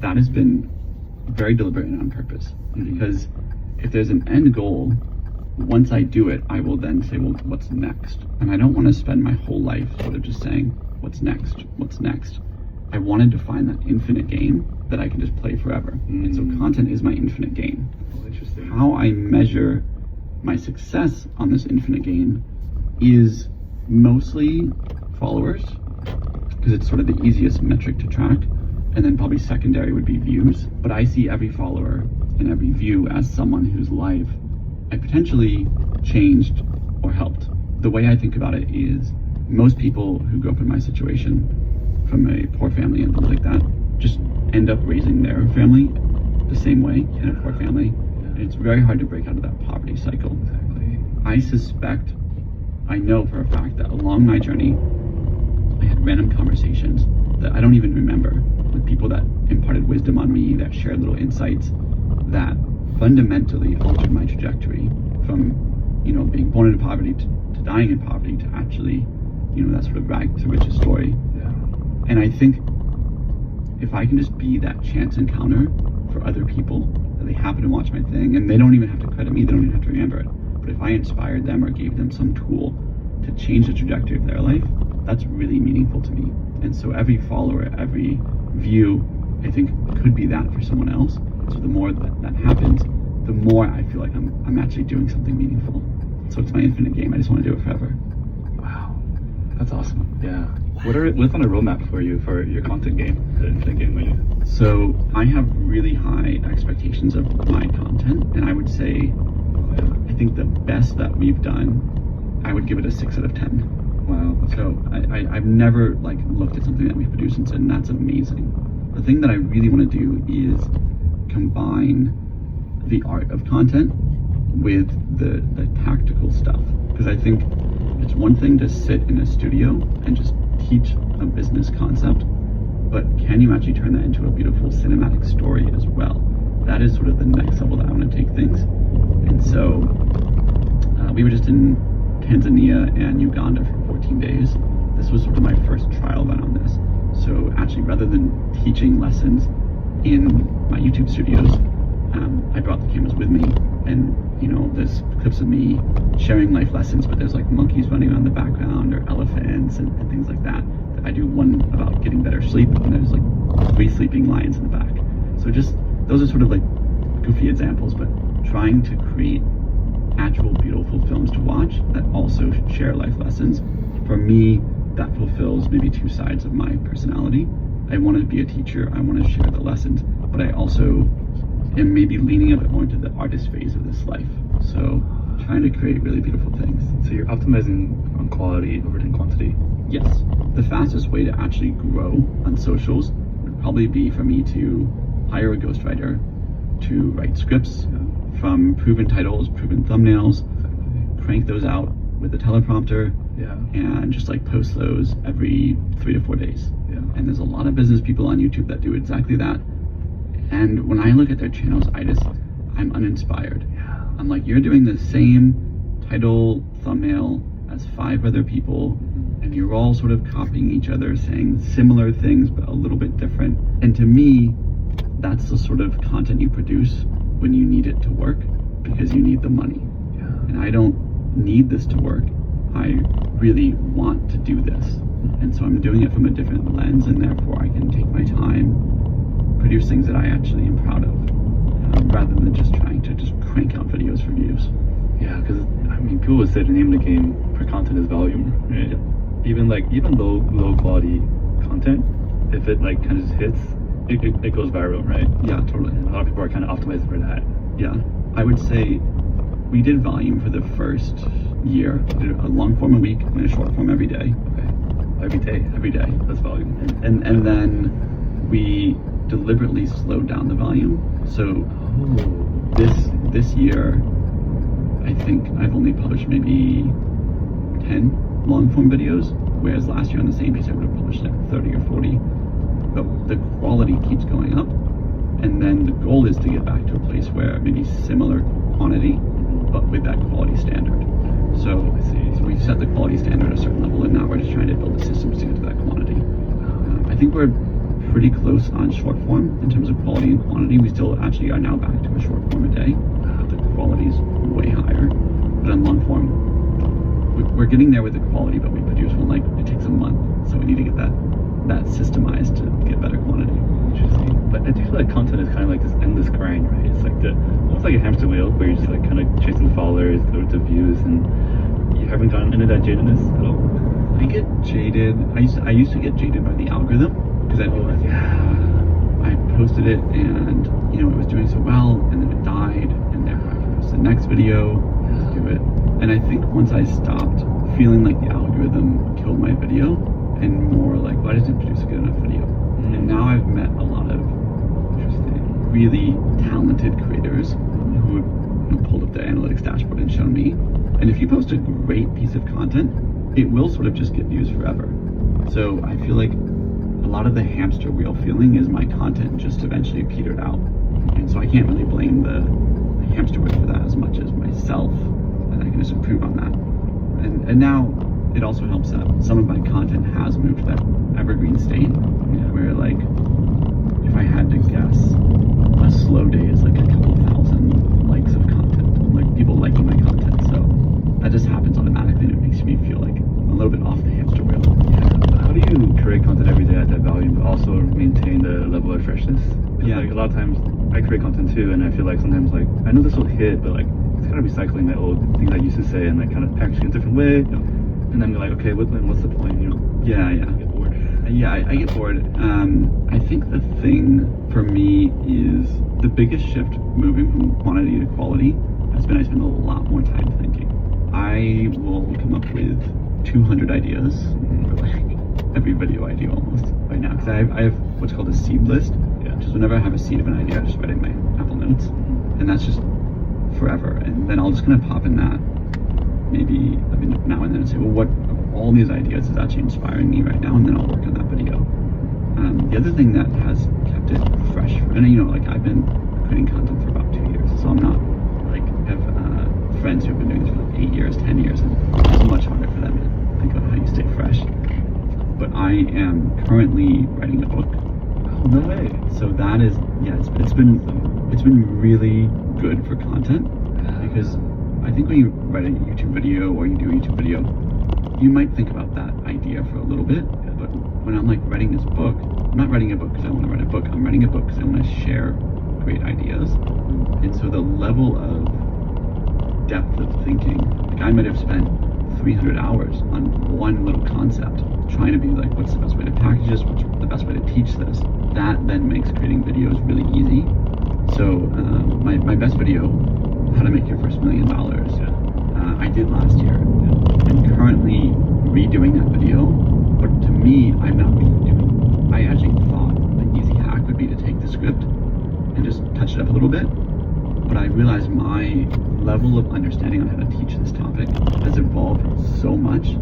that has been very deliberate and on purpose. Because if there's an end goal, once I do it, I will then say, well, what's next? And I don't want to spend my whole life sort of just saying, what's next? What's next? I wanted to find that infinite game that I can just play forever. And so content is my infinite game. Oh, interesting. How I measure my success on this infinite game is mostly followers, because it's sort of the easiest metric to track. And then probably secondary would be views. But I see every follower and every view as someone whose life I potentially changed or helped. The way I think about it is most people who grew up in my situation from a poor family and things like that just end up raising their family the same way in a poor family. And it's very hard to break out of that poverty cycle. I suspect, I know for a fact that along my journey, I had random conversations that I don't even remember with people that imparted wisdom on me, that shared little insights that fundamentally altered my trajectory from, being born into poverty to dying in poverty to actually, that sort of rags to riches story. Yeah. And I think if I can just be that chance encounter for other people, that they happen to watch my thing, and they don't even have to credit me, they don't even have to remember it. But if I inspired them or gave them some tool to change the trajectory of their life, that's really meaningful to me. And so every follower, every view, I think could be that for someone else. So the more that happens, the more I feel like I'm actually doing something meaningful. So it's my infinite game. I just want to do it forever. Wow, that's awesome. Yeah. What's on the roadmap for you for your content game, the infinite game? So I have really high expectations of my content, and I would say, I think the best that we've done, I would give it a 6 out of 10. Wow. Okay. So I've never looked at something that we've produced and said, that's amazing. The thing that I really want to do is combine the art of content with the tactical stuff. Because I think it's one thing to sit in a studio and just teach a business concept, but can you actually turn that into a beautiful cinematic story as well? That is sort of the next level that I want to take things. And so we were just in Tanzania and Uganda for 14 days. This was sort of my first trial run on this. So actually, rather than teaching lessons in my YouTube studios, I brought the cameras with me, and there's clips of me sharing life lessons, but there's monkeys running around the background or elephants and things like that. I do one about getting better sleep, and there's 3 sleeping lions in the back. So just those are sort of goofy examples, but trying to create actual beautiful films to watch that also share life lessons. For me, that fulfills maybe 2 sides of my personality. I want to be a teacher, I want to share the lessons, but I also am maybe leaning a bit more into the artist phase of this life. So trying to create really beautiful things. So you're optimizing on quality over than quantity? Yes. The fastest way to actually grow on socials would probably be for me to hire a ghostwriter to write scripts from proven titles, proven thumbnails, crank those out with a teleprompter, and just post those every 3 to 4 days. And there's a lot of business people on YouTube that do exactly that. And when I look at their channels, I'm uninspired. I'm like, you're doing the same title, thumbnail as 5 other people, and you're all sort of copying each other, saying similar things, but a little bit different. And to me, that's the sort of content you produce when you need it to work, because you need the money. And I don't need this to work. I really want to do this. And so I'm doing it from a different lens, and therefore I can take my time, produce things that I actually am proud of, rather than just trying to just crank out videos for views. Yeah, because people would say the name of the game for content is volume, right? Even low quality content, if it kind of just hits, it goes viral, right? Yeah, totally. And a lot of people are kind of optimized for that. Yeah, I would say we did volume for the first year. We did a long form a week and a short form every day. Okay. Every day. That's volume. And then we deliberately slowed down the volume. So this year, I think I've only published maybe 10 long form videos, whereas last year on the same pace I would have published 30 or 40. But the quality keeps going up, and then the goal is to get back to a place where maybe similar quantity, but with that quality standard. So we've set the quality standard at a certain level, and now we're just trying to build the systems to get to that quantity. I think we're pretty close on short form in terms of quality and quantity. We still actually are now back to a short form a day. The quality is way higher. But on long form, we're getting there with the quality, but we produce one like it takes a month. So we need to get that systemized to get better quantity. Interesting. But I do feel like content is kind of like this endless grind, right? It's like almost like a hamster wheel where you're just like kind of chasing followers, the views, and you haven't gotten into that jadedness at all. I get jaded. I used to get jaded by the algorithm because I'd be like, yeah, I posted it and it was doing so well, and then it died, and therefore I have to post the next video, do it. And I think once I stopped feeling like the algorithm killed my video, and more like, well, I just didn't produce a good enough video. And now I've met a lot of really talented creators who have pulled up their analytics dashboard and shown me. And if you post a great piece of content, it will sort of just get views forever. So I feel like a lot of the hamster wheel feeling is my content just eventually petered out. And so I can't really blame the hamster wheel for that as much as myself. And I can just improve on that. And now it also helps that some of my content has moved to that evergreen state where, like, if I had to guess, a slow day is like a couple thousand likes of content, like people liking my content. So that just happens automatically, and it makes me feel like a little bit off the hamster wheel. Yeah. How do you create content every day at that value, but also maintain the level of freshness? Like a lot of times I create content too, and I feel like sometimes like I know this will hit, but like it's kind of recycling my old things I used to say and like kind of packaging a different way. And then you're like, okay, what's the point? Yeah. I get bored. Yeah, I get bored. I think the thing for me is the biggest shift moving from quantity to quality has been I spend a lot more time thinking. I will come up with 200 ideas for like every video I do almost right now, because I have what's called a seed list, which is whenever I have a seed of an idea, I just write it in my Apple Notes, and that's just forever. And then I'll just kind of pop in that maybe now and then and say, well, what of all these ideas is actually inspiring me right now, and then I'll work on that video. The other thing that has kept it fresh, and like I've been creating content for about 2 years, so I'm not like have friends who've been doing this for like 8 years, 10 years, and it's much harder for them to think about how you stay fresh. But I am currently writing a book. Oh, no way. So that is, it's been really good for content, because I think when you write a YouTube video or you do a YouTube video, you might think about that idea for a little bit, but when I'm like writing this book, I'm not writing a book because I want to write a book, I'm writing a book because I want to share great ideas. And so the level of depth of thinking, like I might have spent 300 hours on one little concept, trying to be like, what's the best way to package this, what's the best way to teach this. That then makes creating videos really easy. So my best video, how to make your first $1 million, I did last year. I'm currently redoing that video, but to me, I'm not redoing. I actually thought the easy hack would be to take the script and just touch it up a little bit, but I realized my level of understanding on how to teach this topic has evolved so much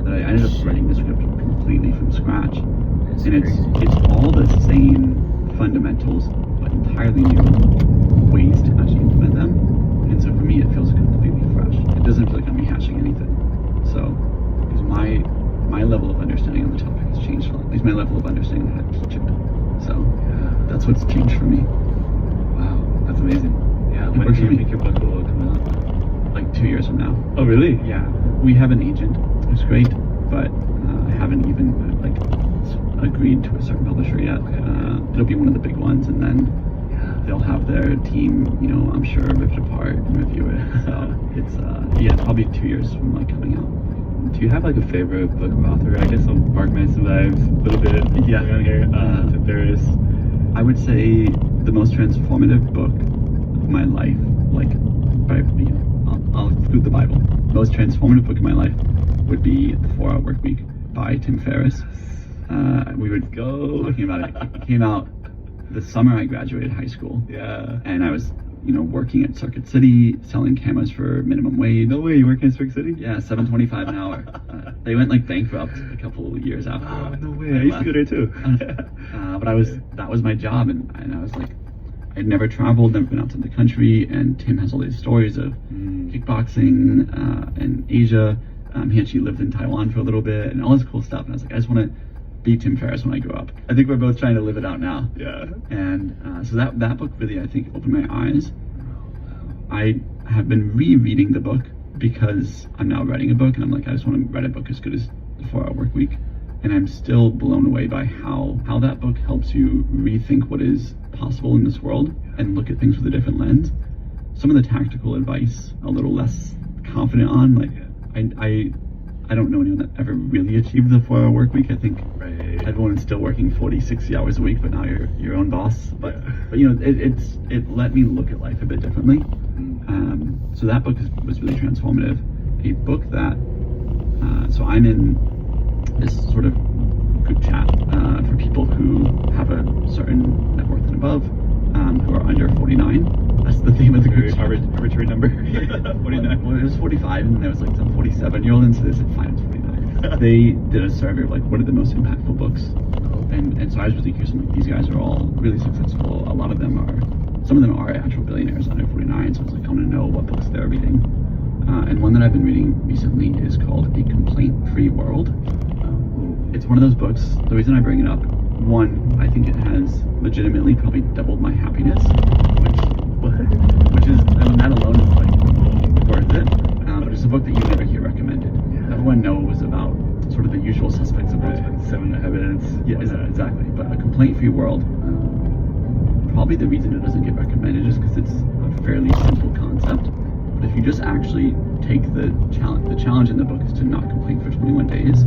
that I ended up writing the script completely from scratch. And it's all the same fundamentals, but entirely new ways to actually implement them. And so for me, it feels completely fresh. It doesn't feel like I'm rehashing anything. So, because my level of understanding on the topic has changed, at least my level of understanding on how to teach it. So, that's what's changed for me. Wow, that's amazing. Yeah, when do you think your book will come out? Like 2 years from now. Oh, really? Yeah. We have an agent who's great, but I haven't even agreed to a certain publisher yet. It'll be one of the big ones, and then they'll have their team, I'm sure, rip it apart and review it. So it's probably 2 years from like coming out. Do you have like a favorite book author? I guess some Mark Manson vibes a little bit. Yeah. Around here. Tim Ferriss. I would say the most transformative book of my life, like, I'll include the Bible. The most transformative book of my life would be The 4-Hour Workweek by Tim Ferriss. We would go talking about it. It came out the summer I graduated high school. Yeah. And I was, working at Circuit City, selling cameras for minimum wage. No way, you work in Circuit City? Yeah, $7.25 an hour. They went like bankrupt a couple of years after. Oh, no way. I used to go there too. But that was my job, and I was like, I'd never traveled, never been outside the country, and Tim has all these stories of kickboxing in Asia. He actually lived in Taiwan for a little bit, and all this cool stuff. And I was like, I just want to be Tim Ferriss when I grow up. I think we're both trying to live it out now. Yeah. And so that book really, I think, opened my eyes. I have been rereading the book because I'm now writing a book, and I'm like, I just want to write a book as good as the 4 Hour Workweek. And I'm still blown away by how that book helps you rethink what is possible in this world and look at things with a different lens. Some of the tactical advice, a little less confident on. Like, I don't know anyone that ever really achieved the 4 Hour Workweek. I think everyone is still working 40, 60 hours a week, but now you're your own boss. But you know, it let me look at life a bit differently. So that book was really transformative. A book that, so I'm in this sort of group chat for people who have a certain net worth and above, who are under 49. That's the theme of the group. Arbitrary number. 49. Well, it was 45, and then there was like some 47-year-old, and so they said, fine, it's 49. They did a survey of like, what are the most impactful books? And so I was really curious. I'm like, these guys are all really successful. Some of them are actual billionaires under 49. So I was like, I want to know what books they're reading. And one that I've been reading recently is called A Complaint-Free World. It's one of those books. The reason I bring it up, one, I think it has legitimately probably doubled my happiness, which is, I mean, that alone is like worth it. But it's a book that you never hear recommended. Everyone knows it was about sort of the usual suspects of books. 7 Habits. Yeah, exactly. But A Complaint-Free World, probably the reason it doesn't get recommended is because it's a fairly simple concept. But if you just actually take the challenge in the book is to not complain for 21 days.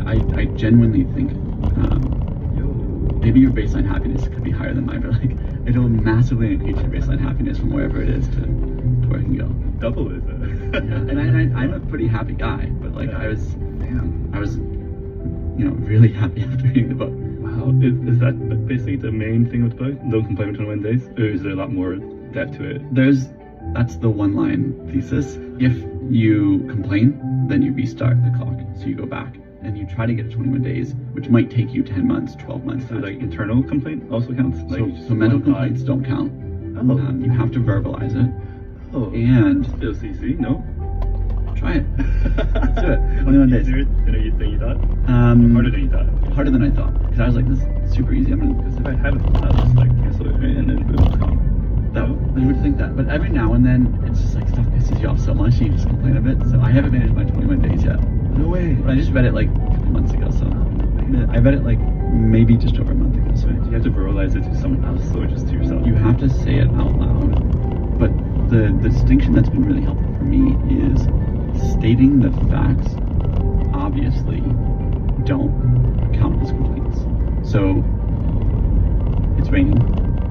I genuinely think maybe your baseline happiness could be higher than mine, but like it'll massively increase your baseline happiness from wherever it is to where it can go. Double is it? And I'm a pretty happy guy, but like I was, you know, really happy after reading the book. Wow, is that basically the main thing with the book? Don't complain for 21 days, or is there a lot more depth to it? That's the one-line thesis. If you complain, then you restart the clock, so you go back. And you try to get to 21 days, which might take you 10 months, 12 months. So like internal complaint also counts? Like so mental complaints don't count. You have to verbalize it. And feels easy, no? Try it. Let's do it. 21 days. Easier than you thought? Harder than you thought? Harder than I thought. Because I was like, this is super easy. Because if I had it, I'll just like cancel it and then boom, it's gone. You would think that. But every now and then, it's just like stuff pisses you off so much, you just complain a bit. So I haven't managed my 21 days yet. No way. But I just read it like a couple months ago, so I read it like maybe just over a month ago. So do you have to verbalize it to someone else or just to yourself? You have to say it out loud. But the distinction that's been really helpful for me is stating the facts obviously don't count as complaints. So it's raining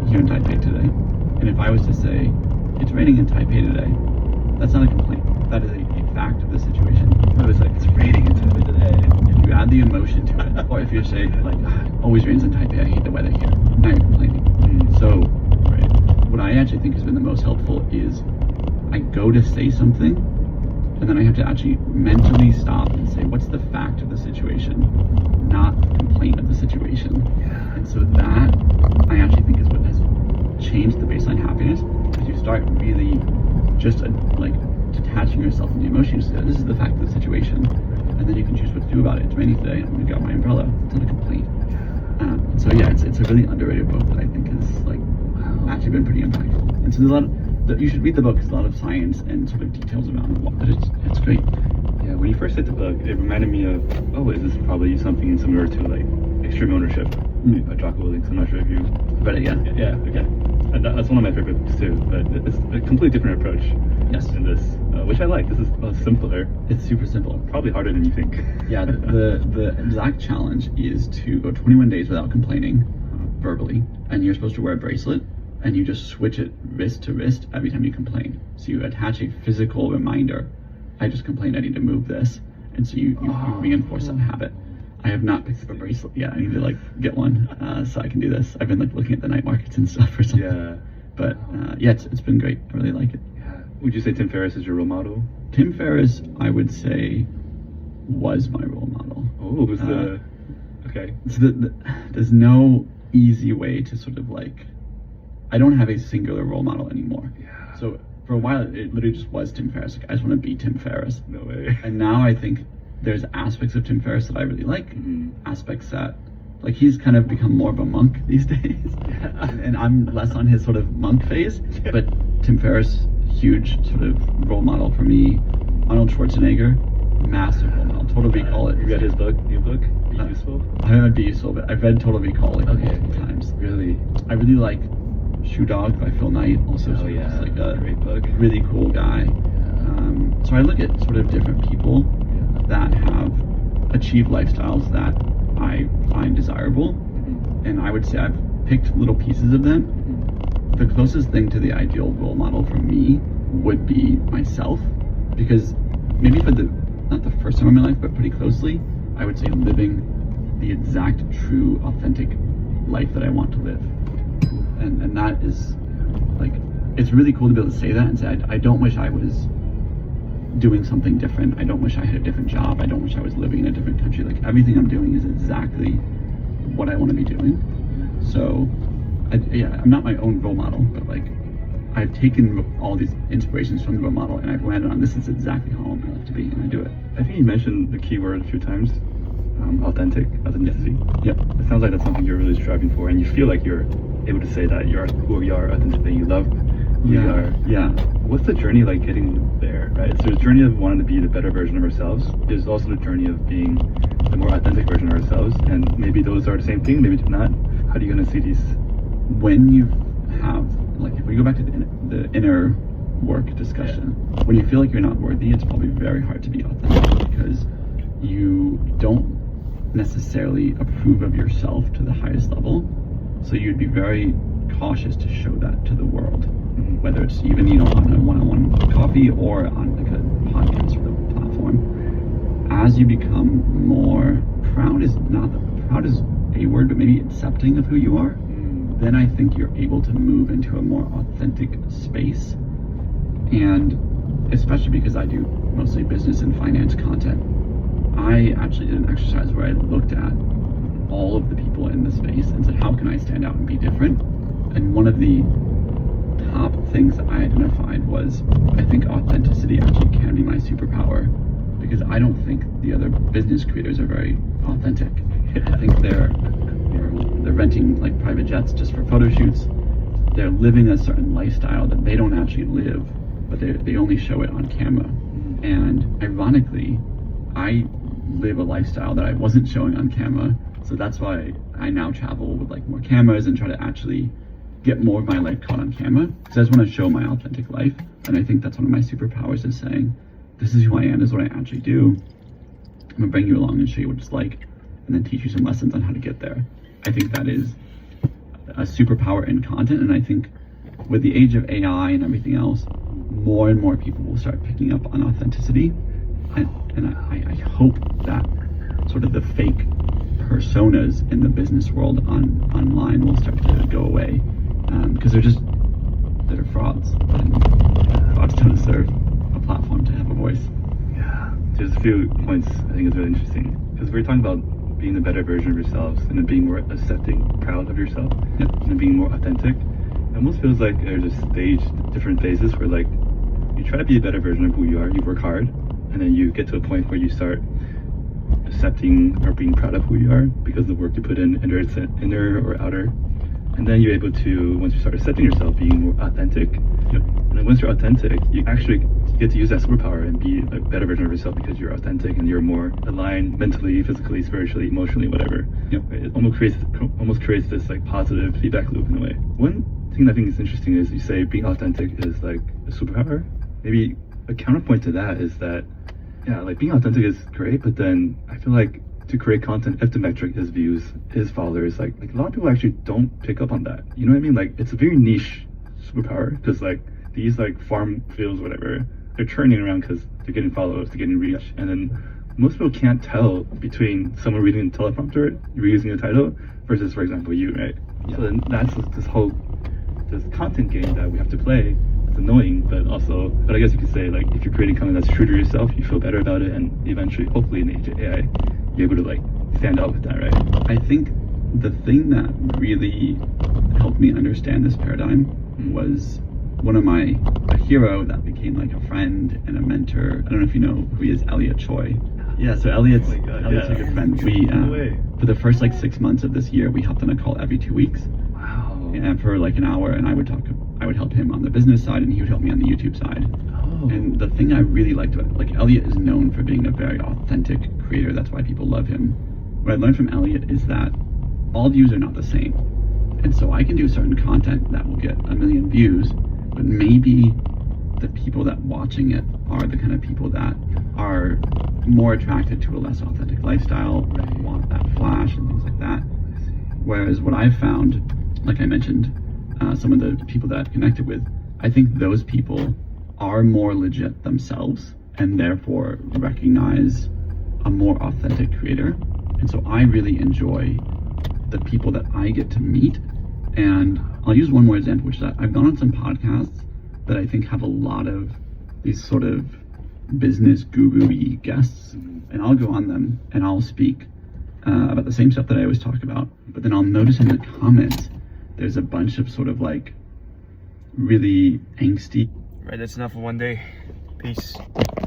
here in Taipei today. And if I was to say, it's raining in Taipei today, that's not a complaint. That is a fact of the situation. I was like, it's raining in Taipei today. If you add the emotion to it, or if you say, like, always rains in Taipei, I hate the weather here, now you're complaining. So, what I actually think has been the most helpful is I go to say something, and then I have to actually mentally stop and say, what's the fact of the situation, not the complaint of the situation. And so that, I actually think is what has changed the baseline happiness, because you start really just like detaching yourself from the emotions. This is the fact of the situation, and then you can choose what to do about it. It's raining today, I'm going to grab my umbrella. It's not a complaint. So yeah, it's a really underrated book that I think has like actually been pretty impactful. And so there's a lot of, you should read the book. There's a lot of science and sort of details around it, but it's great. Yeah, when you first hit the book, it reminded me of, is this probably something similar to like Extreme Ownership by Jocko Willink? I'm not sure if you read it yet. Yeah, okay. And that's one of my favorite books too, but it's a completely different approach. Yes. In this, which I like. This is simpler. It's super simple. Probably harder than you think. Yeah, the exact challenge is to go 21 days without complaining verbally, and you're supposed to wear a bracelet, and you just switch it wrist to wrist every time you complain. So you attach a physical reminder. I just complained, I need to move this. And so you reinforce that habit. I have not picked up a bracelet yet. I need to like get one so I can do this. I've been like looking at the night markets and stuff or something. Yeah. But yeah, it's been great. I really like it. Yeah. Would you say Tim Ferriss is your role model? Tim Ferriss, I would say, was my role model. Oh, who's okay. So there's no easy way to sort of like, I don't have a singular role model anymore. Yeah. So for a while, it literally just was Tim Ferriss. Like, I just want to be Tim Ferriss. No way. And now I think there's aspects of Tim Ferriss that I really like, Mm-hmm. aspects that, like, he's kind of become more of a monk these days, and I'm less on his sort of monk phase. But Tim Ferriss, huge sort of role model for me. Arnold Schwarzenegger, massive role model. Total Recall. You read his book, new book, Be Useful? I haven't read Be Useful, but I've read Total Recall like multiple times. Really? I really like Shoe Dog by Phil Knight. Also, sort of just like a great book. really cool guy. So I look at sort of different people that have achieved lifestyles that I find desirable, and I would say I've picked little pieces of them. The closest thing to the ideal role model for me would be myself, because maybe for not the first time in my life, but pretty closely, I would say living the exact, true, authentic life that I want to live. And that is, like, it's really cool to be able to say that and say, I don't wish I was doing something different. I don't wish I had a different job. I don't wish I was living in a different country. Like, everything I'm doing is exactly what I want to be doing. So, I'm not my own role model, but like, I've taken all these inspirations from the role model and I've landed on this is exactly how I want my life to be, and I do it. I think you mentioned the key word a few times, authenticity. Yep. It sounds like that's something you're really striving for, and you feel like you're able to say that you're who you are, authentically, you love who you are. Yeah. What's the journey like getting there, right? So the journey of wanting to be the better version of ourselves is also the journey of being the more authentic version of ourselves, and maybe those are the same thing, maybe they're not. How are you going to see these? When you have, like, if we go back to the inner work discussion, when you feel like you're not worthy, it's probably very hard to be authentic, because you don't necessarily approve of yourself to the highest level. So you'd be very cautious to show that to the world, whether it's even, on a one-on-one coffee or on like a podcast sort of platform. As you become more proud is a word, but maybe accepting of who you are, then I think you're able to move into a more authentic space. And especially because I do mostly business and finance content, I actually did an exercise where I looked at all of the people in the space and said, how can I stand out and be different? And one of the top things that I identified was, I think authenticity actually can be my superpower, because I don't think the other business creators are very authentic. I think they're renting like private jets just for photo shoots. They're living a certain lifestyle that they don't actually live, but they only show it on camera. And ironically, I live a lifestyle that I wasn't showing on camera, so that's why I now travel with like more cameras and try to actually get more of my life caught on camera, because I just want to show my authentic life. And I think that's one of my superpowers, is saying, this is who I am, this is what I actually do. I'm gonna bring you along and show you what it's like, and then teach you some lessons on how to get there. I think that is a superpower in content, and I think with the age of AI and everything else, more and more people will start picking up on authenticity, and I hope that sort of the fake personas in the business world online will start to go away, because they're frauds, and frauds don't deserve a platform to have a voice. Yeah, there's a few points I think is really interesting, because we're talking about being the better version of yourselves, and then being more accepting, proud of yourself, and then being more authentic. It almost feels like there's different phases where, like, you try to be a better version of who you are, you work hard, and then you get to a point where you start accepting or being proud of who you are because of the work you put in, whether it's inner or outer. And then you're able to, once you start accepting yourself, being more authentic. And then once you're authentic, you actually get to use that superpower and be a better version of yourself, because you're authentic and you're more aligned mentally, physically, spiritually, emotionally, whatever. It almost creates this like positive feedback loop in a way. One thing I think is interesting is you say being authentic is like a superpower. Maybe a counterpoint to that is that, like being authentic is great, but then I feel like to create content, if the metric is views, is followers, like a lot of people actually don't pick up on that. You know what I mean? Like, it's a very niche superpower, because like these like farm fields, whatever, they're churning around because they're getting followers, they're getting reach, and then most people can't tell between someone reading the teleprompter, reusing the title, versus, for example, you, right? So then that's this content game that we have to play. It's annoying, but I guess you could say, like, if you're creating content that's true to yourself, you feel better about it, and eventually, hopefully in the age of AI, you're able to like stand out with that, right? I think the thing that really helped me understand this paradigm was a hero that became like a friend and a mentor. I don't know if you know who he is, Eliot Choy. Yeah, so Eliot's Oh my God, Eliot's yeah. a good friend. We No way. for the first like 6 months of this year, we hopped on a call every 2 weeks, Wow. and for like an hour, and I would help him on the business side, and he would help me on the YouTube side. Oh. And the thing I really liked about, like, Eliot is known for being a very authentic creator. That's why people love him. What I learned from Eliot is that all views are not the same. And so I can do certain content that will get 1 million views, but maybe the people that watching it are the kind of people that are more attracted to a less authentic lifestyle, want that flash and things like that. Whereas what I've found, like I mentioned, some of the people that I've connected with, I think those people are more legit themselves and therefore recognize a more authentic creator. And so I really enjoy the people that I get to meet. And I'll use one more example, which is that I've gone on some podcasts that I think have a lot of these sort of business guru-y guests, and I'll go on them and I'll speak about the same stuff that I always talk about, but then I'll notice in the comments there's a bunch of sort of like really angsty. Right, that's enough for one day. Peace.